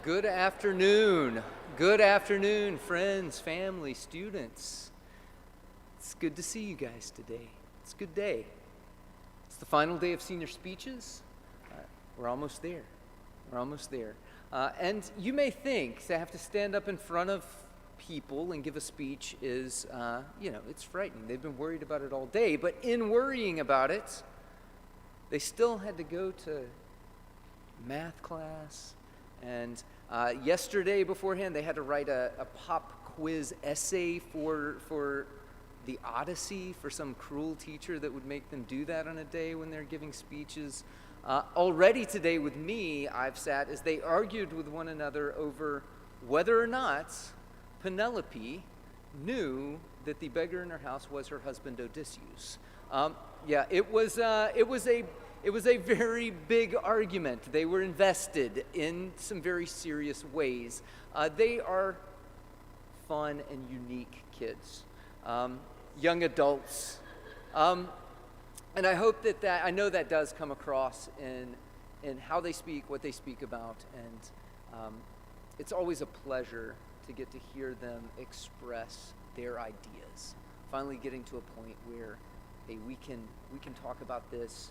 Good afternoon. Good afternoon, friends, family, students. It's good to see you guys today. It's a good day. It's the final day of senior speeches. We're almost there. We're almost there. And you may think to have to stand up in front of people and give a speech is, it's frightening. They've been worried about it all day. But in worrying about it, they still had to go to math class. And yesterday beforehand, they had to write a pop quiz essay for the Odyssey for some cruel teacher that would make them do that on a day when they're giving speeches. Already today with me, I've sat as they argued with one another over whether or not Penelope knew that the beggar in her house was her husband Odysseus. It was a very big argument. They were invested in some very serious ways. They are fun and unique kids, young adults. And I hope I know that does come across in how they speak, what they speak about, and it's always a pleasure to get to hear them express their ideas. Finally getting to a point where, hey, we can talk about this,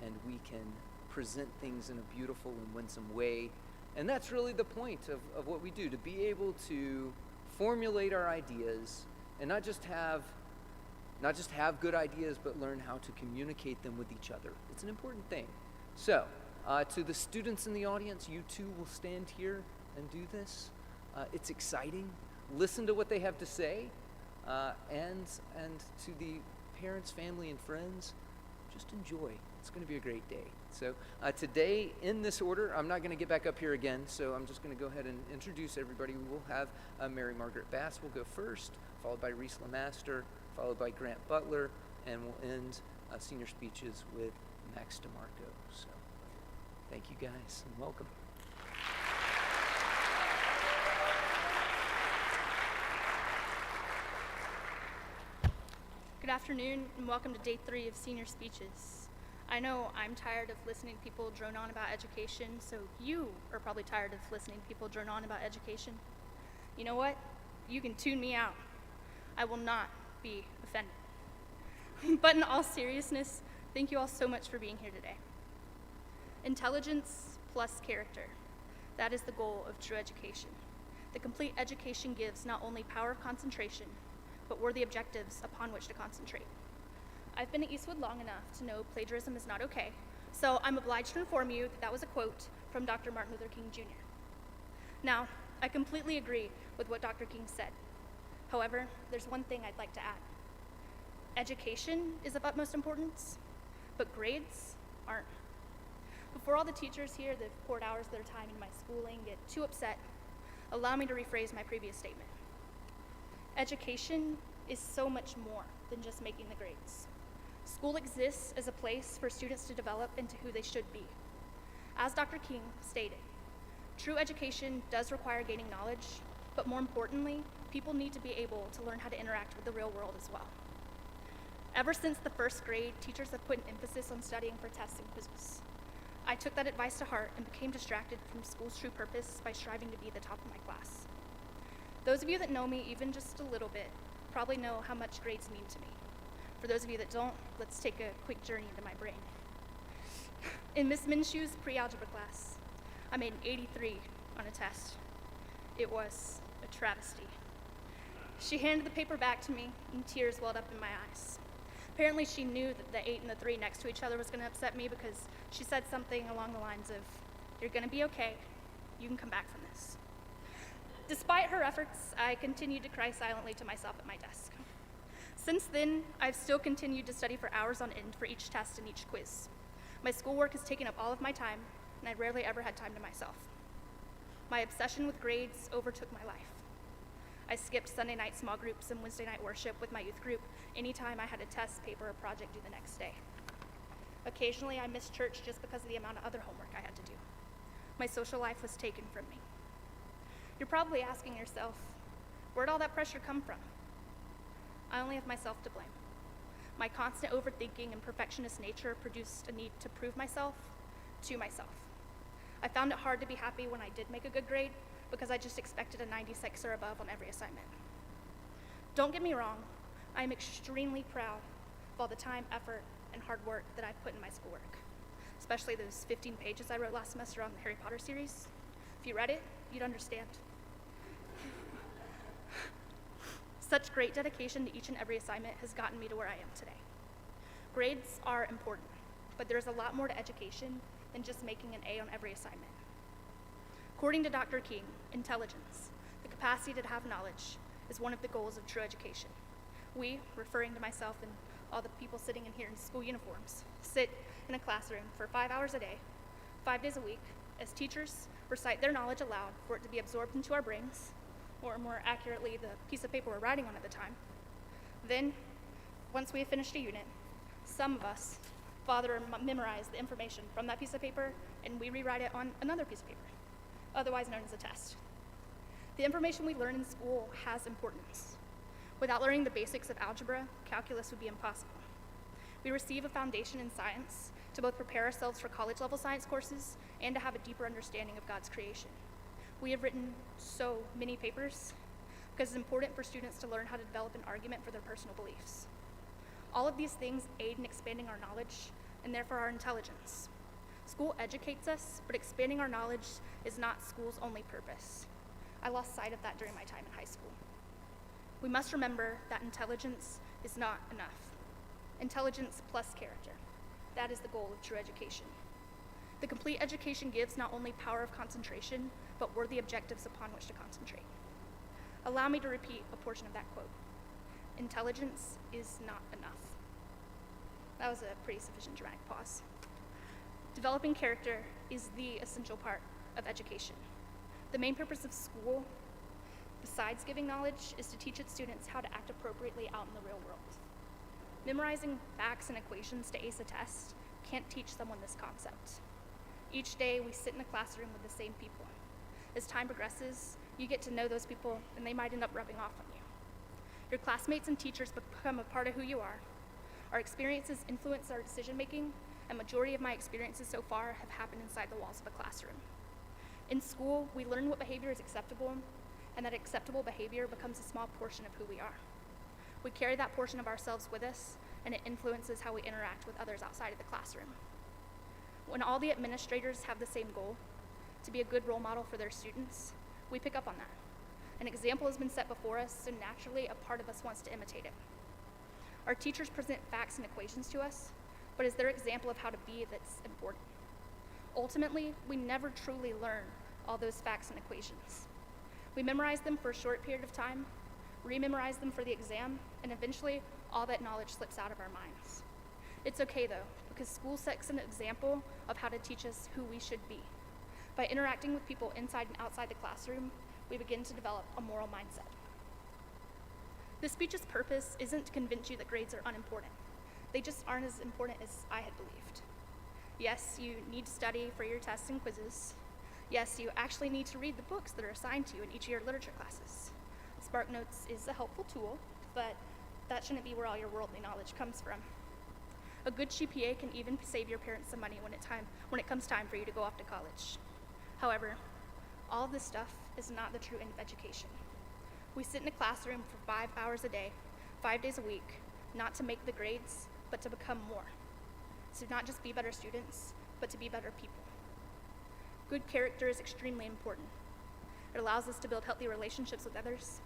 and we can present things in a beautiful and winsome way. And that's really the point of what we do, to be able to formulate our ideas and not just have good ideas, but learn how to communicate them with each other. It's an important thing. So, to the students in the audience, you too will stand here and do this. It's exciting. Listen to what they have to say. And to the parents, family, and friends, just enjoy. It's going to be a great day. So today, in this order, I'm not going to get back up here again, so I'm just going to go ahead and introduce everybody. We will have Mary Margaret Bass will go first, followed by Reese Lamaster, followed by Grant Butler, and we'll end senior speeches with Max DeMarco. So thank you guys, and welcome. Good afternoon, and welcome to day 3 of senior speeches. I know I'm tired of listening to people drone on about education, so you are probably tired of listening to people drone on about education. You know what? You can tune me out. I will not be offended. But in all seriousness, thank you all so much for being here today. Intelligence plus character. That is the goal of true education. The complete education gives not only power of concentration, but worthy objectives upon which to concentrate. I've been at Eastwood long enough to know plagiarism is not okay, so I'm obliged to inform you that was a quote from Dr. Martin Luther King Jr. Now, I completely agree with what Dr. King said. However, there's one thing I'd like to add. Education is of utmost importance, but grades aren't. Before all the teachers here that have poured hours of their time into my schooling get too upset, allow me to rephrase my previous statement. Education is so much more than just making the grades. School exists as a place for students to develop into who they should be. As Dr. King stated, true education does require gaining knowledge, but more importantly, people need to be able to learn how to interact with the real world as well. Ever since the first grade, teachers have put an emphasis on studying for tests and quizzes. I took that advice to heart and became distracted from school's true purpose by striving to be the top of my class. Those of you that know me even just a little bit probably know how much grades mean to me. For those of you that don't, let's take a quick journey into my brain. In Miss Minshew's pre-algebra class, I made an 83 on a test. It was a travesty. She handed the paper back to me, and tears welled up in my eyes. Apparently she knew that the 8 and the 3 next to each other was going to upset me because she said something along the lines of, "You're going to be okay. You can come back from this." Despite her efforts, I continued to cry silently to myself at my desk. Since then, I've still continued to study for hours on end for each test and each quiz. My schoolwork has taken up all of my time, and I rarely ever had time to myself. My obsession with grades overtook my life. I skipped Sunday night small groups and Wednesday night worship with my youth group anytime I had a test, paper, or project due the next day. Occasionally, I missed church just because of the amount of other homework I had to do. My social life was taken from me. You're probably asking yourself, where'd all that pressure come from? I only have myself to blame. My constant overthinking and perfectionist nature produced a need to prove myself to myself. I found it hard to be happy when I did make a good grade because I just expected a 96 or above on every assignment. Don't get me wrong, I am extremely proud of all the time, effort, and hard work that I've put in my schoolwork, especially those 15 pages I wrote last semester on the Harry Potter series. If you read it, you'd understand. Such great dedication to each and every assignment has gotten me to where I am today. Grades are important, but there's a lot more to education than just making an A on every assignment. According to Dr. King, intelligence, the capacity to have knowledge, is one of the goals of true education. We, referring to myself and all the people sitting in here in school uniforms, sit in a classroom for 5 hours a day, 5 days a week, as teachers recite their knowledge aloud for it to be absorbed into our brains, or more accurately, the piece of paper we're writing on at the time. Then, once we have finished a unit, some of us father memorize the information from that piece of paper, and we rewrite it on another piece of paper, otherwise known as a test. The information we learn in school has importance. Without learning the basics of algebra, calculus would be impossible. We receive a foundation in science to both prepare ourselves for college-level science courses and to have a deeper understanding of God's creation. We have written so many papers because it's important for students to learn how to develop an argument for their personal beliefs. All of these things aid in expanding our knowledge and therefore our intelligence. School educates us, but expanding our knowledge is not school's only purpose. I lost sight of that during my time in high school. We must remember that intelligence is not enough. Intelligence plus character. That is the goal of true education. The complete education gives not only power of concentration, but worthy objectives upon which to concentrate. Allow me to repeat a portion of that quote. Intelligence is not enough. That was a pretty sufficient dramatic pause. Developing character is the essential part of education. The main purpose of school, besides giving knowledge, is to teach its students how to act appropriately out in the real world. Memorizing facts and equations to ace a test can't teach someone this concept. Each day, we sit in a classroom with the same people. As time progresses, you get to know those people, and they might end up rubbing off on you. Your classmates and teachers become a part of who you are. Our experiences influence our decision-making, and majority of my experiences so far have happened inside the walls of a classroom. In school, we learn what behavior is acceptable, and that acceptable behavior becomes a small portion of who we are. We carry that portion of ourselves with us, and it influences how we interact with others outside of the classroom. When all the administrators have the same goal, to be a good role model for their students, we pick up on that. An example has been set before us, so naturally a part of us wants to imitate it. Our teachers present facts and equations to us, but it's their example of how to be that's important. Ultimately, we never truly learn all those facts and equations. We memorize them for a short period of time, rememorize them for the exam, and eventually all that knowledge slips out of our minds. It's okay though, because school sets an example of how to teach us who we should be. By interacting with people inside and outside the classroom, we begin to develop a moral mindset. This speech's purpose isn't to convince you that grades are unimportant. They just aren't as important as I had believed. Yes, you need to study for your tests and quizzes. Yes, you actually need to read the books that are assigned to you in each of your literature classes. SparkNotes is a helpful tool, but that shouldn't be where all your worldly knowledge comes from. A good GPA can even save your parents some money when it comes time for you to go off to college. However, all of this stuff is not the true end of education. We sit in a classroom for 5 hours a day, 5 days a week, not to make the grades, but to become more. To not just be better students, but to be better people. Good character is extremely important. It allows us to build healthy relationships with others.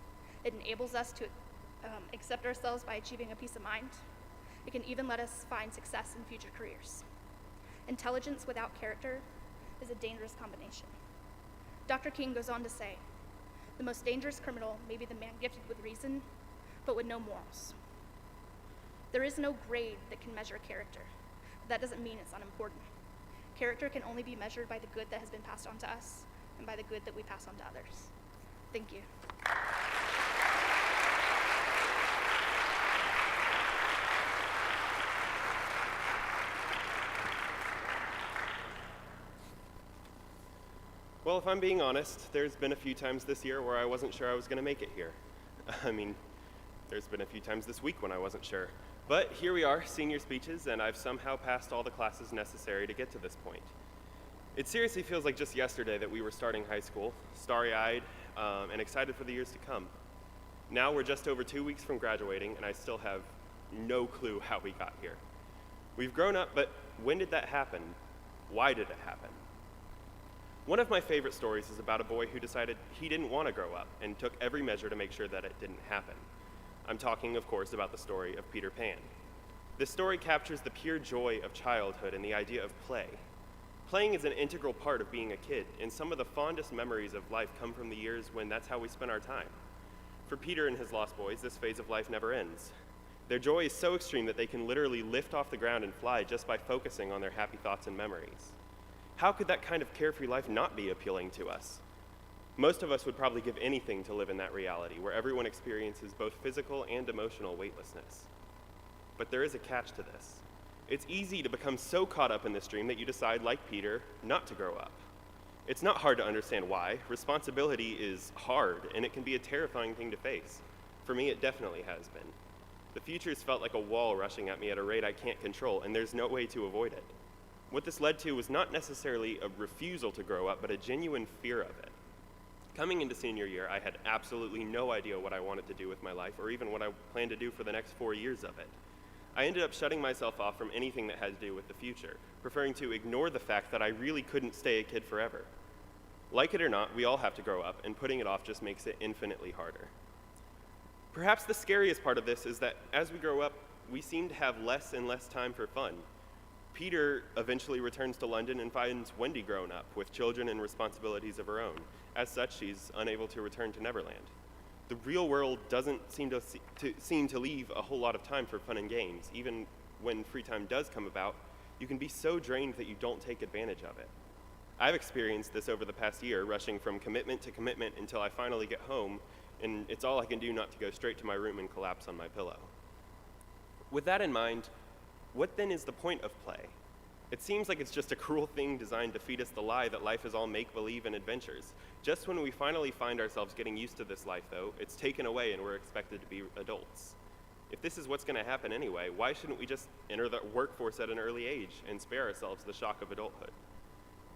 It enables us to accept ourselves by achieving a peace of mind. It can even let us find success in future careers. Intelligence without character is a dangerous combination. Dr. King goes on to say, the most dangerous criminal may be the man gifted with reason, but with no morals. There is no grade that can measure character. But that doesn't mean it's unimportant. Character can only be measured by the good that has been passed on to us and by the good that we pass on to others. Thank you. Well, if I'm being honest, there's been a few times this year where I wasn't sure I was going to make it here. I mean, there's been a few times this week when I wasn't sure. But here we are, senior speeches, and I've somehow passed all the classes necessary to get to this point. It seriously feels like just yesterday that we were starting high school, starry-eyed and excited for the years to come. Now we're just over 2 weeks from graduating, and I still have no clue how we got here. We've grown up, but when did that happen? Why did it happen? One of my favorite stories is about a boy who decided he didn't want to grow up and took every measure to make sure that it didn't happen. I'm talking, of course, about the story of Peter Pan. This story captures the pure joy of childhood and the idea of play. Playing is an integral part of being a kid, and some of the fondest memories of life come from the years when that's how we spent our time. For Peter and his Lost Boys, this phase of life never ends. Their joy is so extreme that they can literally lift off the ground and fly just by focusing on their happy thoughts and memories. How could that kind of carefree life not be appealing to us? Most of us would probably give anything to live in that reality, where everyone experiences both physical and emotional weightlessness. But there is a catch to this. It's easy to become so caught up in this dream that you decide, like Peter, not to grow up. It's not hard to understand why. Responsibility is hard, and it can be a terrifying thing to face. For me, it definitely has been. The future's felt like a wall rushing at me at a rate I can't control, and there's no way to avoid it. What this led to was not necessarily a refusal to grow up, but a genuine fear of it. Coming into senior year, I had absolutely no idea what I wanted to do with my life, or even what I planned to do for the next 4 years of it. I ended up shutting myself off from anything that had to do with the future, preferring to ignore the fact that I really couldn't stay a kid forever. Like it or not, we all have to grow up, and putting it off just makes it infinitely harder. Perhaps the scariest part of this is that as we grow up, we seem to have less and less time for fun. Peter eventually returns to London and finds Wendy grown up, with children and responsibilities of her own. As such, she's unable to return to Neverland. The real world doesn't seem to leave a whole lot of time for fun and games. Even when free time does come about, you can be so drained that you don't take advantage of it. I've experienced this over the past year, rushing from commitment to commitment until I finally get home, and it's all I can do not to go straight to my room and collapse on my pillow. With that in mind, what then is the point of play? It seems like it's just a cruel thing designed to feed us the lie that life is all make-believe and adventures. Just when we finally find ourselves getting used to this life, though, it's taken away and we're expected to be adults. If this is what's going to happen anyway, why shouldn't we just enter the workforce at an early age and spare ourselves the shock of adulthood?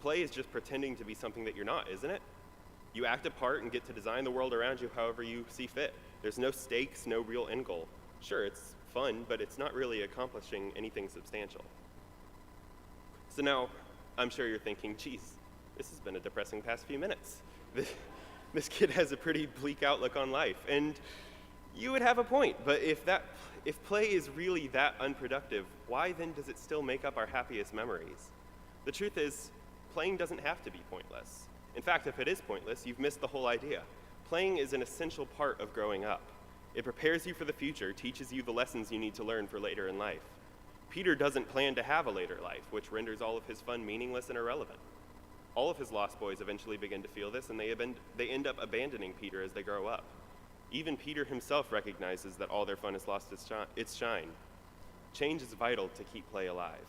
Play is just pretending to be something that you're not, isn't it? You act a part and get to design the world around you however you see fit. There's no stakes, no real end goal. Sure, it's fun, but it's not really accomplishing anything substantial. So now, I'm sure you're thinking, geez, this has been a depressing past few minutes. This kid has a pretty bleak outlook on life, and you would have a point, but if play is really that unproductive, why then does it still make up our happiest memories? The truth is, playing doesn't have to be pointless. In fact, if it is pointless, you've missed the whole idea. Playing is an essential part of growing up. It prepares you for the future, teaches you the lessons you need to learn for later in life. Peter doesn't plan to have a later life, which renders all of his fun meaningless and irrelevant. All of his Lost Boys eventually begin to feel this, and they end up abandoning Peter as they grow up. Even Peter himself recognizes that all their fun has lost its shine. Change is vital to keep play alive.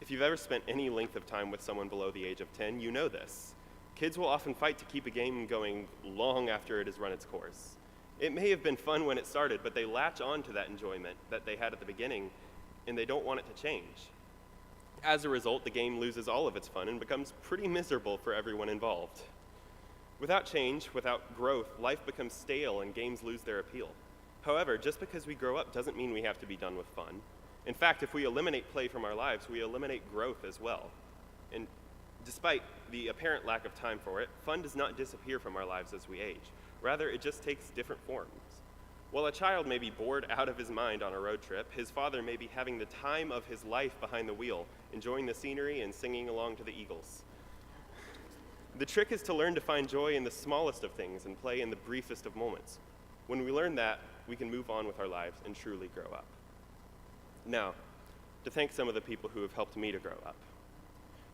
If you've ever spent any length of time with someone below the age of 10, you know this. Kids will often fight to keep a game going long after it has run its course. It may have been fun when it started, but they latch on to that enjoyment that they had at the beginning, and they don't want it to change. As a result, the game loses all of its fun and becomes pretty miserable for everyone involved. Without change, without growth, life becomes stale and games lose their appeal. However, just because we grow up doesn't mean we have to be done with fun. In fact, if we eliminate play from our lives, we eliminate growth as well. And despite the apparent lack of time for it, fun does not disappear from our lives as we age. Rather, it just takes different forms. While a child may be bored out of his mind on a road trip, his father may be having the time of his life behind the wheel, enjoying the scenery and singing along to the Eagles. The trick is to learn to find joy in the smallest of things and play in the briefest of moments. When we learn that, we can move on with our lives and truly grow up. Now, to thank some of the people who have helped me to grow up.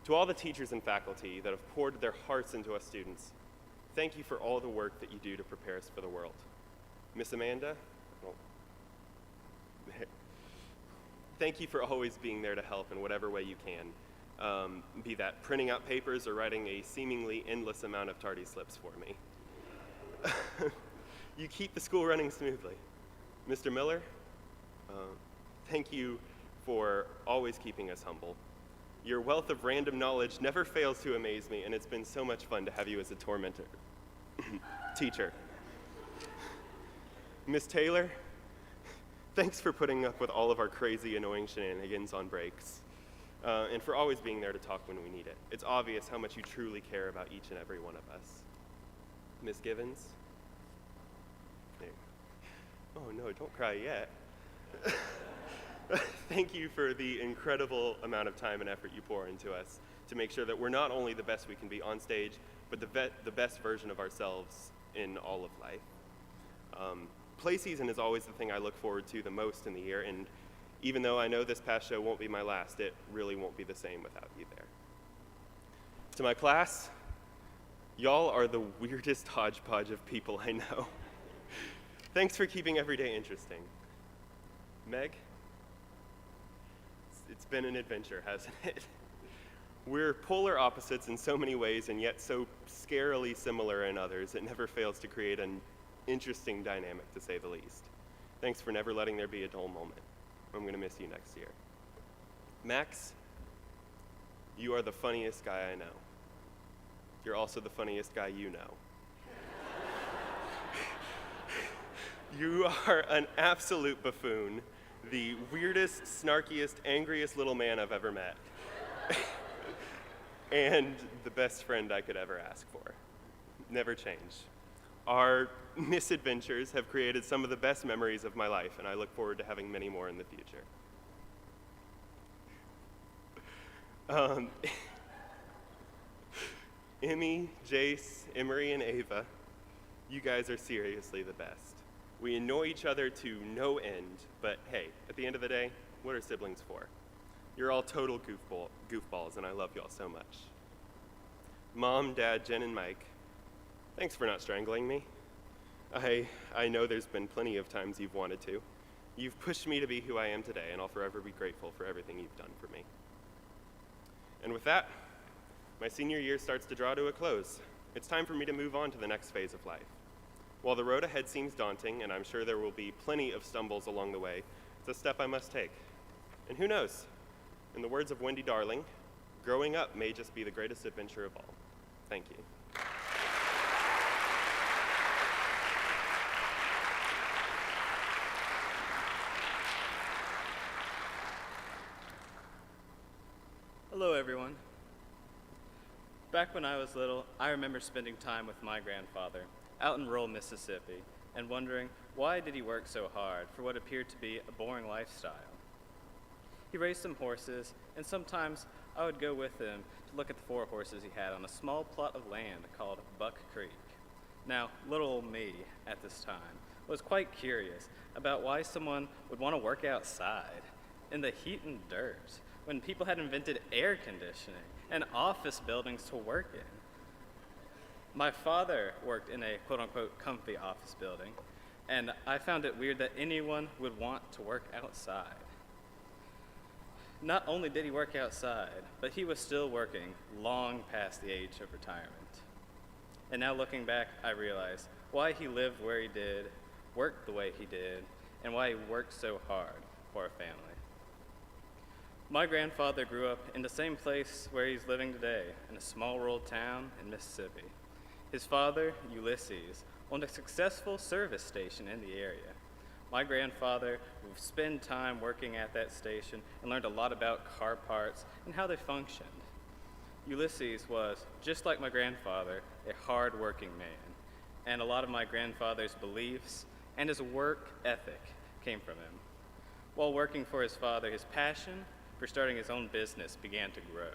To all the teachers and faculty that have poured their hearts into us students, thank you for all the work that you do to prepare us for the world. Miss Amanda, well, thank you for always being there to help in whatever way you can, be that printing out papers or writing a seemingly endless amount of tardy slips for me. You keep the school running smoothly. Mr. Miller, thank you for always keeping us humble. Your wealth of random knowledge never fails to amaze me, and it's been so much fun to have you as a tormentor. Teacher. Miss Taylor, thanks for putting up with all of our crazy, annoying shenanigans on breaks, and for always being there to talk when we need it. It's obvious how much you truly care about each and every one of us. Miss Givens? Hey. Oh no, don't cry yet. Thank you for the incredible amount of time and effort you pour into us to make sure that we're not only the best we can be on stage, but the best version of ourselves in all of life. Play season is always the thing I look forward to the most in the year, and even though I know this past show won't be my last, it really won't be the same without you there. To my class, y'all are the weirdest hodgepodge of people I know. Thanks for keeping every day interesting. Meg? It's been an adventure, hasn't it? We're polar opposites in so many ways, and yet so scarily similar in others. It never fails to create an interesting dynamic, to say the least. Thanks for never letting there be a dull moment. I'm going to miss you next year. Max, you are the funniest guy I know. You're also the funniest guy you know. You are an absolute buffoon, the weirdest, snarkiest, angriest little man I've ever met. And the best friend I could ever ask for. Never change. Our misadventures have created some of the best memories of my life, and I look forward to having many more in the future. Emmy, Jace, Emery, and Ava, you guys are seriously the best. We annoy each other to no end, but hey, at the end of the day, what are siblings for? You're all total goofballs, and I love y'all so much. Mom, Dad, Jen, and Mike, thanks for not strangling me. I know there's been plenty of times you've wanted to. You've pushed me to be who I am today, and I'll forever be grateful for everything you've done for me. And with that, my senior year starts to draw to a close. It's time for me to move on to the next phase of life. While the road ahead seems daunting, and I'm sure there will be plenty of stumbles along the way, it's a step I must take. And who knows? In the words of Wendy Darling, growing up may just be the greatest adventure of all. Thank you. Hello, everyone. Back when I was little, I remember spending time with my grandfather out in rural Mississippi and wondering why did he work so hard for what appeared to be a boring lifestyle. He raised some horses, and sometimes I would go with him to look at the 4 horses he had on a small plot of land called Buck Creek. Now, little old me at this time was quite curious about why someone would want to work outside in the heat and dirt when people had invented air conditioning and office buildings to work in. My father worked in a quote-unquote comfy office building, and I found it weird that anyone would want to work outside. Not only did he work outside, but he was still working long past the age of retirement. And now looking back, I realize why he lived where he did, worked the way he did, and why he worked so hard for a family. My grandfather grew up in the same place where he's living today, in a small rural town in Mississippi. His father, Ulysses, owned a successful service station in the area. My grandfather would spend time working at that station and learned a lot about car parts and how they functioned. Ulysses was, just like my grandfather, a hard-working man, and a lot of my grandfather's beliefs and his work ethic came from him. While working for his father, his passion for starting his own business began to grow.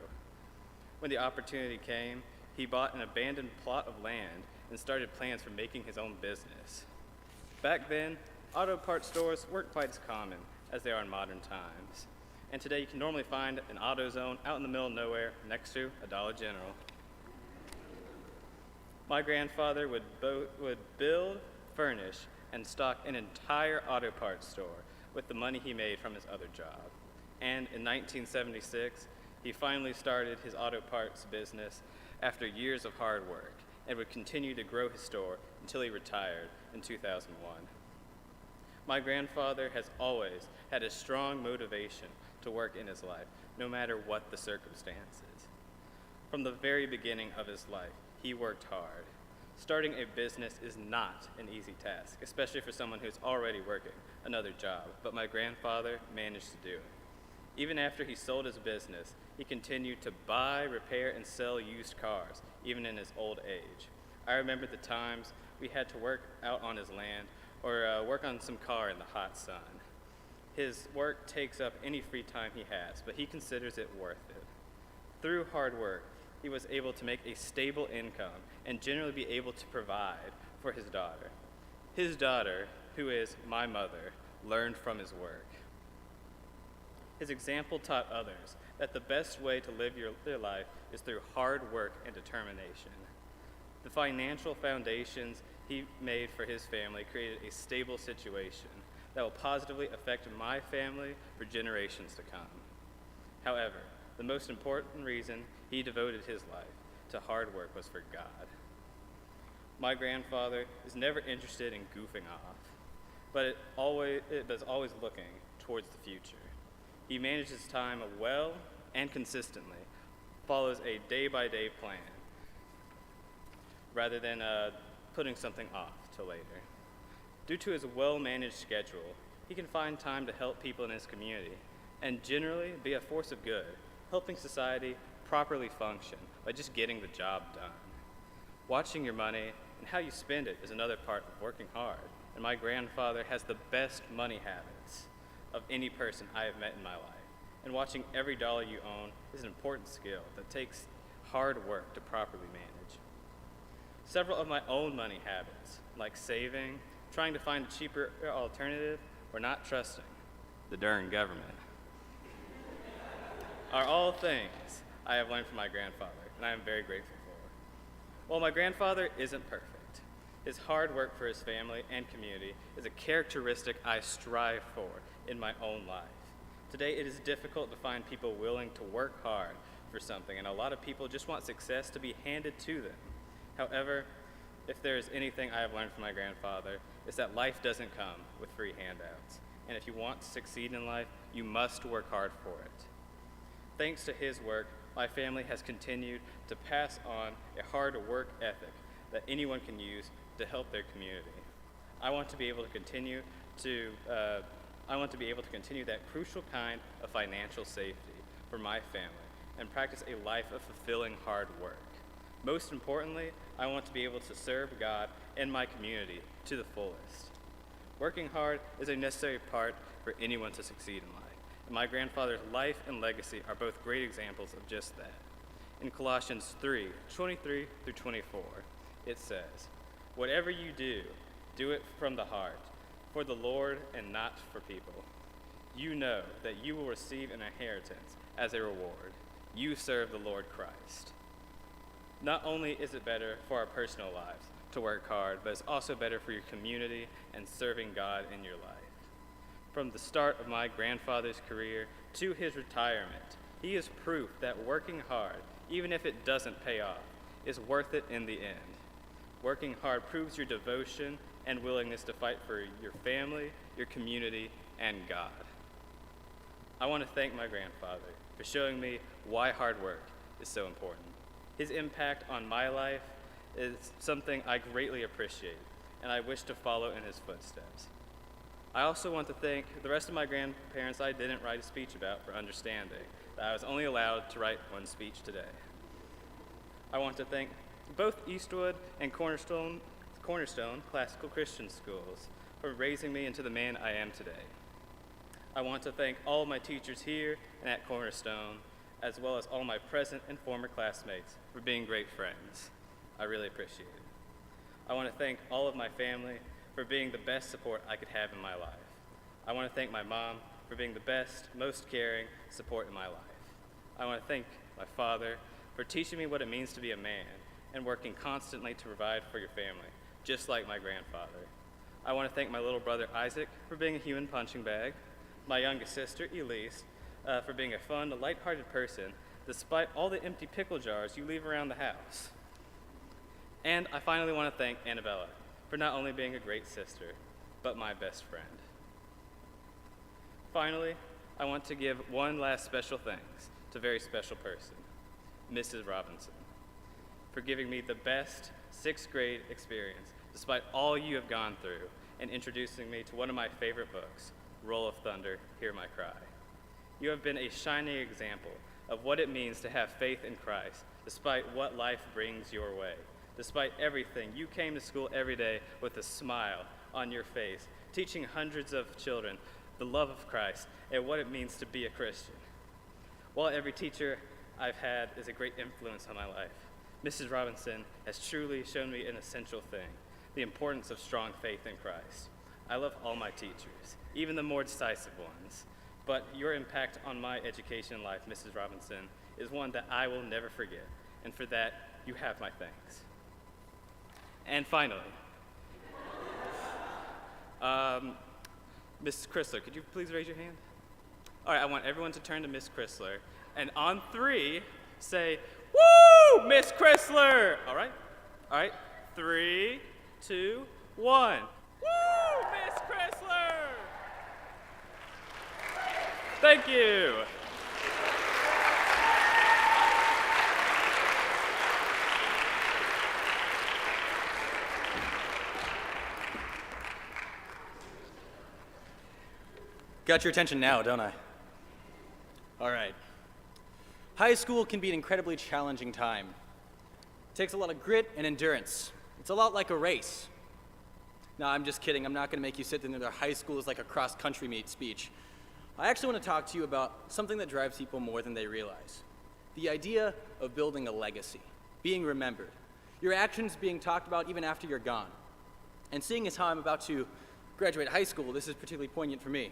When the opportunity came, he bought an abandoned plot of land and started plans for making his own business. Back then, auto parts stores weren't quite as common as they are in modern times. And today you can normally find an AutoZone out in the middle of nowhere next to a Dollar General. My grandfather would build, furnish, and stock an entire auto parts store with the money he made from his other job. And in 1976, he finally started his auto parts business after years of hard work and would continue to grow his store until he retired in 2001. My grandfather has always had a strong motivation to work in his life, no matter what the circumstances. From the very beginning of his life, he worked hard. Starting a business is not an easy task, especially for someone who's already working another job, but my grandfather managed to do it. Even after he sold his business, he continued to buy, repair, and sell used cars, even in his old age. I remember the times we had to work out on his land or work on some car in the hot sun. His work takes up any free time he has, but he considers it worth it. Through hard work, he was able to make a stable income and generally be able to provide for his daughter. His daughter, who is my mother, learned from his work. His example taught others that the best way to live their life is through hard work and determination. The financial foundations he made for his family created a stable situation that will positively affect my family for generations to come. However, the most important reason he devoted his life to hard work was for God. My grandfather is never interested in goofing off, but it was always looking towards the future. He manages time well and consistently, follows a day-by-day plan, rather than putting something off till later. Due to his well-managed schedule, he can find time to help people in his community and generally be a force of good, helping society properly function by just getting the job done. Watching your money and how you spend it is another part of working hard, and my grandfather has the best money habits of any person I have met in my life. And watching every dollar you own is an important skill that takes hard work to properly manage. Several of my own money habits, like saving, trying to find a cheaper alternative, or not trusting the darn government, are all things I have learned from my grandfather, and I am very grateful for. While my grandfather isn't perfect, his hard work for his family and community is a characteristic I strive for in my own life. Today, it is difficult to find people willing to work hard for something, and a lot of people just want success to be handed to them. However, if there is anything I have learned from my grandfather, it's that life doesn't come with free handouts. And if you want to succeed in life, you must work hard for it. Thanks to his work, my family has continued to pass on a hard work ethic that anyone can use to help their community. I want to be able to continue that crucial kind of financial safety for my family and practice a life of fulfilling hard work. Most importantly, I want to be able to serve God and my community to the fullest. Working hard is a necessary part for anyone to succeed in life, and my grandfather's life and legacy are both great examples of just that. In Colossians 3:23 through 24, it says, "Whatever you do, do it from the heart, for the Lord and not for people. You know that you will receive an inheritance as a reward. You serve the Lord Christ." Not only is it better for our personal lives to work hard, but it's also better for your community and serving God in your life. From the start of my grandfather's career to his retirement, he is proof that working hard, even if it doesn't pay off, is worth it in the end. Working hard proves your devotion and willingness to fight for your family, your community, and God. I want to thank my grandfather for showing me why hard work is so important. His impact on my life is something I greatly appreciate, and I wish to follow in his footsteps. I also want to thank the rest of my grandparents I didn't write a speech about for understanding that I was only allowed to write one speech today. I want to thank both Eastwood and Cornerstone Classical Christian Schools for raising me into the man I am today. I want to thank all of my teachers here and at Cornerstone, as well as all my present and former classmates for being great friends. I really appreciate it. I want to thank all of my family for being the best support I could have in my life. I want to thank my mom for being the best, most caring support in my life. I want to thank my father for teaching me what it means to be a man and working constantly to provide for your family, just like my grandfather. I want to thank my little brother Isaac for being a human punching bag, my youngest sister Elise for being a fun, lighthearted person, despite all the empty pickle jars you leave around the house. And I finally want to thank Annabella for not only being a great sister, but my best friend. Finally, I want to give one last special thanks to a very special person, Mrs. Robinson, for giving me the best sixth grade experience despite all you have gone through and introducing me to one of my favorite books, Roll of Thunder, Hear My Cry. You have been a shining example of what it means to have faith in Christ despite what life brings your way. Despite everything, you came to school every day with a smile on your face, teaching hundreds of children the love of Christ and what it means to be a Christian. While every teacher I've had is a great influence on my life, Mrs. Robinson has truly shown me an essential thing, the importance of strong faith in Christ. I love all my teachers, even the more decisive ones, but your impact on my education life, Mrs. Robinson, is one that I will never forget, and for that, you have my thanks. And finally, Miss Chrysler, could you please raise your hand? All right, I want everyone to turn to Miss Chrysler, and on 3, say, "Woo, Miss Chrysler!" All right, 3, 2, 1. Woo, Miss Chrysler! Thank you. Got your attention now, don't I? All right. High school can be an incredibly challenging time. It takes a lot of grit and endurance. It's a lot like a race. No, I'm just kidding. I'm not going to make you sit there. Their high school is like a cross-country meet speech. I actually want to talk to you about something that drives people more than they realize. The idea of building a legacy, being remembered, your actions being talked about even after you're gone. And seeing as how I'm about to graduate high school, this is particularly poignant for me.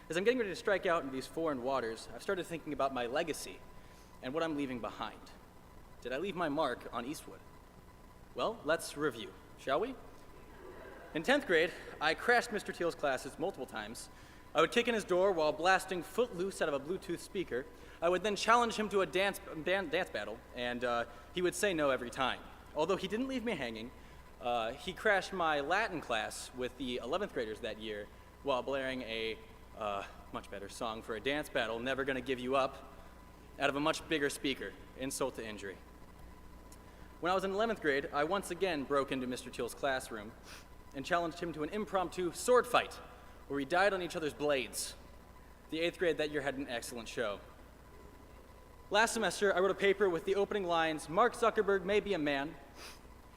As I'm getting ready to strike out in these foreign waters, I've started thinking about my legacy and what I'm leaving behind. Did I leave my mark on Eastwood? Well, let's review, shall we? In 10th grade, I crashed Mr. Teal's classes multiple times. I would kick in his door while blasting Footloose out of a Bluetooth speaker. I would then challenge him to a dance battle, and he would say no every time. Although he didn't leave me hanging, he crashed my Latin class with the 11th graders that year while blaring a much better song for a dance battle, Never Gonna Give You Up, out of a much bigger speaker, insult to injury. When I was in 11th grade, I once again broke into Mr. Teal's classroom and challenged him to an impromptu sword fight, where we died on each other's blades. The 8th grade that year had an excellent show. Last semester, I wrote a paper with the opening lines, Mark Zuckerberg may be a man,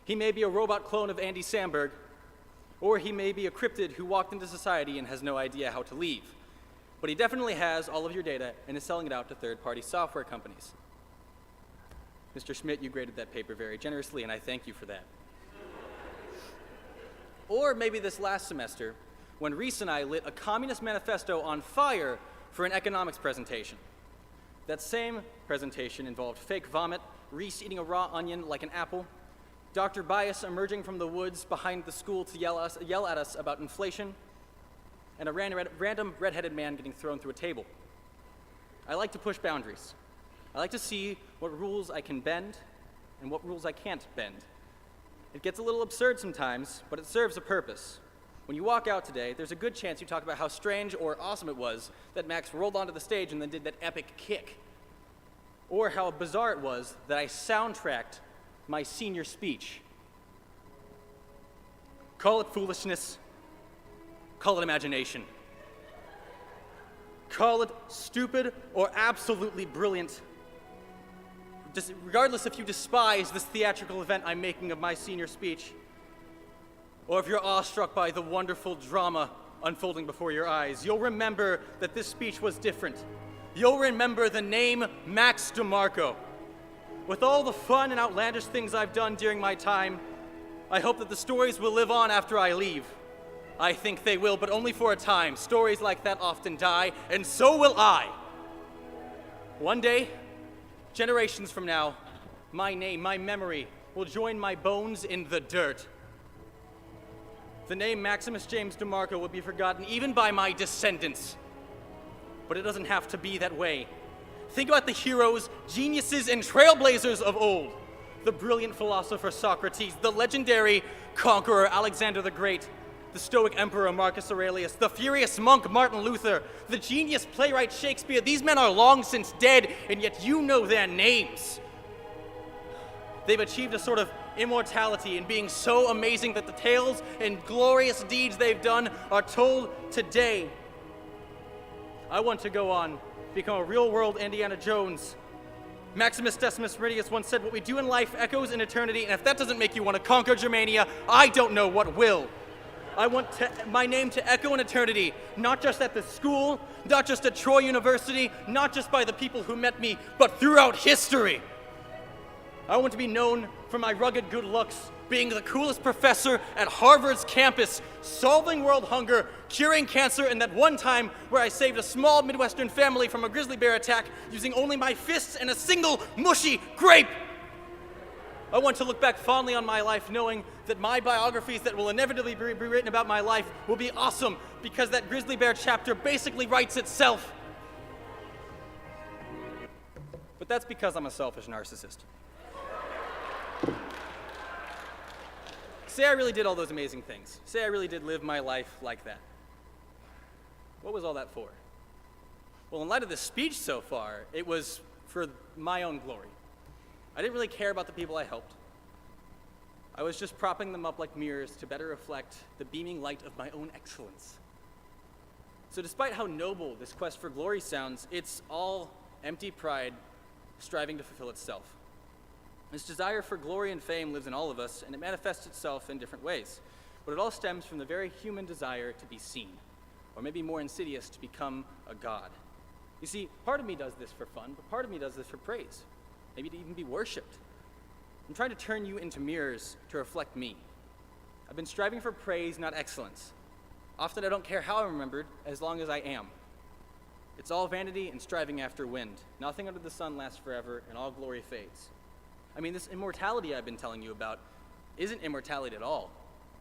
he may be a robot clone of Andy Samberg, or he may be a cryptid who walked into society and has no idea how to leave. But he definitely has all of your data and is selling it out to third-party software companies. Mr. Schmidt, you graded that paper very generously, and I thank you for that. Or maybe this last semester, when Reese and I lit a Communist Manifesto on fire for an economics presentation. That same presentation involved fake vomit, Reese eating a raw onion like an apple, Dr. Bias emerging from the woods behind the school to yell at us about inflation, and a random red-headed man getting thrown through a table. I like to push boundaries. I like to see what rules I can bend and what rules I can't bend. It gets a little absurd sometimes, but it serves a purpose. When you walk out today, there's a good chance you talk about how strange or awesome it was that Max rolled onto the stage and then did that epic kick. Or how bizarre it was that I soundtracked my senior speech. Call it foolishness, call it imagination. Call it stupid or absolutely brilliant. Regardless if you despise this theatrical event I'm making of my senior speech, or if you're awestruck by the wonderful drama unfolding before your eyes, you'll remember that this speech was different. You'll remember the name Max DeMarco. With all the fun and outlandish things I've done during my time, I hope that the stories will live on after I leave. I think they will, but only for a time. Stories like that often die, and so will I. One day, generations from now, my name, my memory, will join my bones in the dirt. The name Maximus James DeMarco will be forgotten even by my descendants. But it doesn't have to be that way. Think about the heroes, geniuses, and trailblazers of old. The brilliant philosopher Socrates, the legendary conqueror Alexander the Great, the stoic emperor Marcus Aurelius, the furious monk Martin Luther, the genius playwright Shakespeare. These men are long since dead, and yet you know their names. They've achieved a sort of immortality in being so amazing that the tales and glorious deeds they've done are told today. I want to go on, become a real-world Indiana Jones. Maximus Decimus Meridius once said, "What we do in life echoes in eternity, and if that doesn't make you want to conquer Germania, I don't know what will." I want my name to echo in eternity, not just at the school, not just at Troy University, not just by the people who met me, but throughout history. I want to be known for my rugged good looks, being the coolest professor at Harvard's campus, solving world hunger, curing cancer, and that one time where I saved a small Midwestern family from a grizzly bear attack using only my fists and a single mushy grape. I want to look back fondly on my life knowing that my biographies that will inevitably be written about my life will be awesome because that grizzly bear chapter basically writes itself. But that's because I'm a selfish narcissist. Say I really did all those amazing things. Say I really did live my life like that. What was all that for? Well, in light of this speech so far, it was for my own glory. I didn't really care about the people I helped. I was just propping them up like mirrors to better reflect the beaming light of my own excellence. So despite how noble this quest for glory sounds, it's all empty pride striving to fulfill itself. This desire for glory and fame lives in all of us, and it manifests itself in different ways. But it all stems from the very human desire to be seen, or maybe more insidious, to become a god. You see, part of me does this for fun, but part of me does this for praise, maybe to even be worshipped. I'm trying to turn you into mirrors to reflect me. I've been striving for praise, not excellence. Often I don't care how I'm remembered, as long as I am. It's all vanity and striving after wind. Nothing under the sun lasts forever, and all glory fades. I mean, this immortality I've been telling you about isn't immortality at all.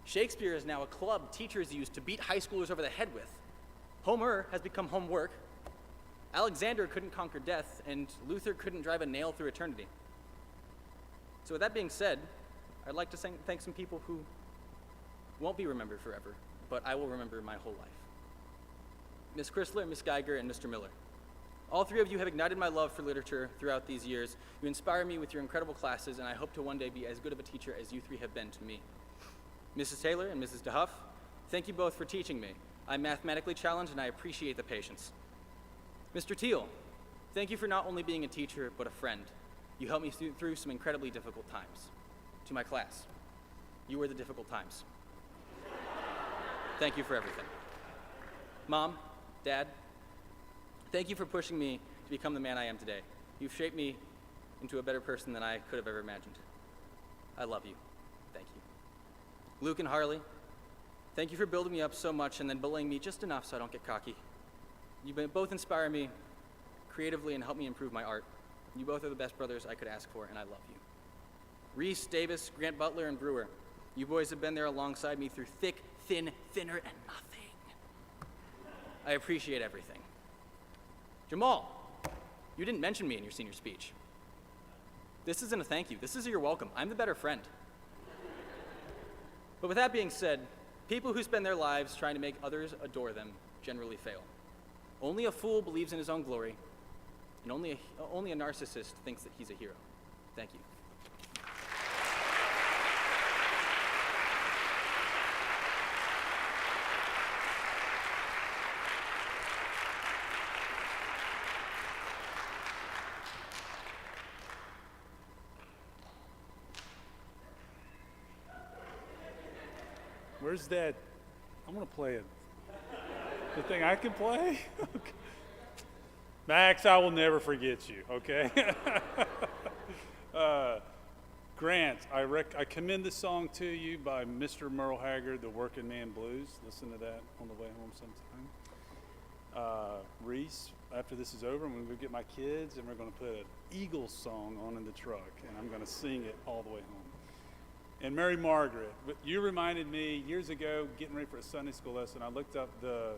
Shakespeare is now a club teachers use to beat high schoolers over the head with. Homer has become homework. Alexander couldn't conquer death, and Luther couldn't drive a nail through eternity. So with that being said, I'd like to thank some people who won't be remembered forever, but I will remember my whole life. Miss Chrysler, Miss Geiger, and Mr. Miller. All three of you have ignited my love for literature throughout these years. You inspire me with your incredible classes, and I hope to one day be as good of a teacher as you three have been to me. Mrs. Taylor and Mrs. DeHuff, thank you both for teaching me. I'm mathematically challenged, and I appreciate the patience. Mr. Teal, thank you for not only being a teacher, but a friend. You helped me through some incredibly difficult times. To my class, you were the difficult times. Thank you for everything. Mom, Dad, thank you for pushing me to become the man I am today. You've shaped me into a better person than I could have ever imagined. I love you. Thank you. Luke and Harley, thank you for building me up so much and then bullying me just enough so I don't get cocky. You both inspire me creatively and help me improve my art. You both are the best brothers I could ask for, and I love you. Reese, Davis, Grant Butler, and Brewer, you boys have been there alongside me through thick, thin, thinner, and nothing. I appreciate everything. Jamal, you didn't mention me in your senior speech. This isn't a thank you. This is your welcome. I'm the better friend. But with that being said, people who spend their lives trying to make others adore them generally fail. Only a fool believes in his own glory, and only a narcissist thinks that he's a hero. Thank you. Where's that? I want to play it. The thing I can play? Okay. Max, I will never forget you, okay? Grant, I commend this song to you by Mr. Merle Haggard, The Working Man Blues. Listen to that on the way home sometime. Reese, after this is over, I'm going to go get my kids, and we're going to put an Eagles song on in the truck, and I'm going to sing it all the way home. And Mary Margaret, you reminded me years ago, getting ready for a Sunday school lesson, I looked up the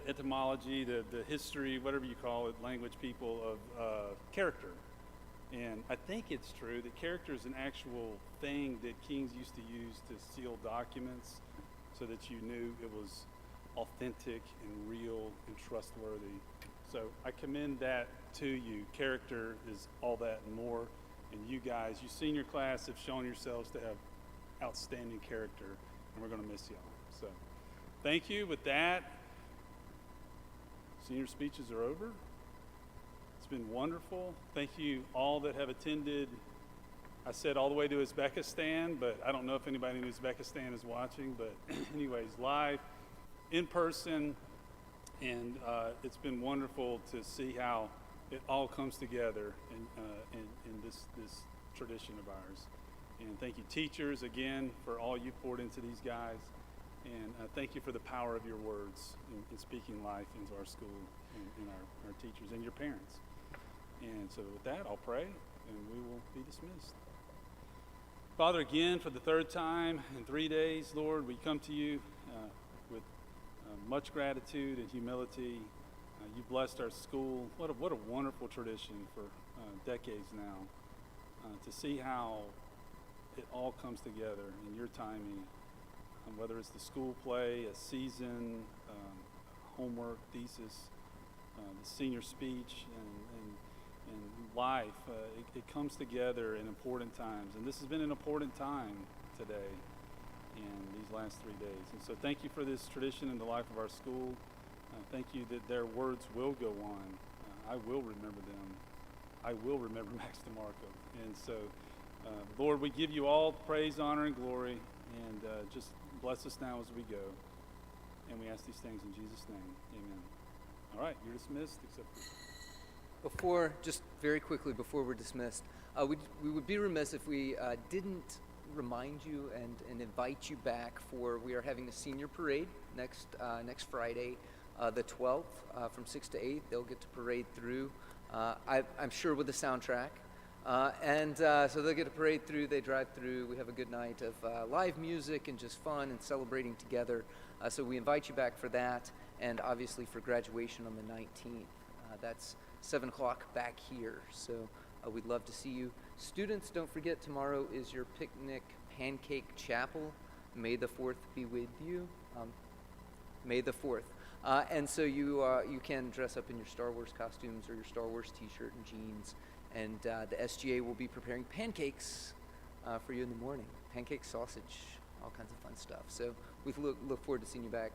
etymology, the history, whatever you call it, language people of character. And I think it's true that character is an actual thing that kings used to use to seal documents. so that you knew it was authentic and real and trustworthy. So I commend that to you. Character is all that and more. And you guys, you senior class, have shown yourselves to have outstanding character, and we're going to miss y'all. So thank you. With that, senior speeches are over. It's been wonderful. Thank you all that have attended. I said all the way to Uzbekistan, but I don't know if anybody in Uzbekistan is watching. But anyways, live, in person, and it's been wonderful to see how it all comes together in this tradition of ours. And thank you, teachers, again, for all you poured into these guys. And thank you for the power of your words in speaking life into our school and our teachers and your parents. And so with that, I'll pray, and we will be dismissed. Father, again, for the third time in 3 days, Lord, we come to you with much gratitude and humility. You blessed our school. What a wonderful tradition for decades now, to see how it all comes together in your timing, whether it's the school play, a season, homework, thesis, the senior speech, and life. It comes together in important times, and this has been an important time today in these last 3 days. And so thank you for this tradition in the life of our school. Thank you that their words will go on. I will remember them. I will remember Max DeMarco. And so, Lord, we give you all praise, honor, and glory, and just bless us now as we go. And we ask these things in Jesus' name. Amen. All right, you're dismissed, except for... Just very quickly, before we're dismissed, we would be remiss if we didn't remind you and invite you back we are having a senior parade next Friday, the 12th, from 6 to 8. They'll get to parade through, I'm sure with a soundtrack. So they'll get to parade through, they drive through, we have a good night of live music and just fun and celebrating together. So we invite you back for that, and obviously for graduation on the 19th. That's 7 o'clock back here, so we'd love to see you. Students, don't forget, tomorrow is your picnic pancake chapel. May the 4th be with you. May the 4th. And so you can dress up in your Star Wars costumes or your Star Wars t-shirt and jeans. And the SGA will be preparing pancakes for you in the morning. Pancake sausage, all kinds of fun stuff. So we look forward to seeing you back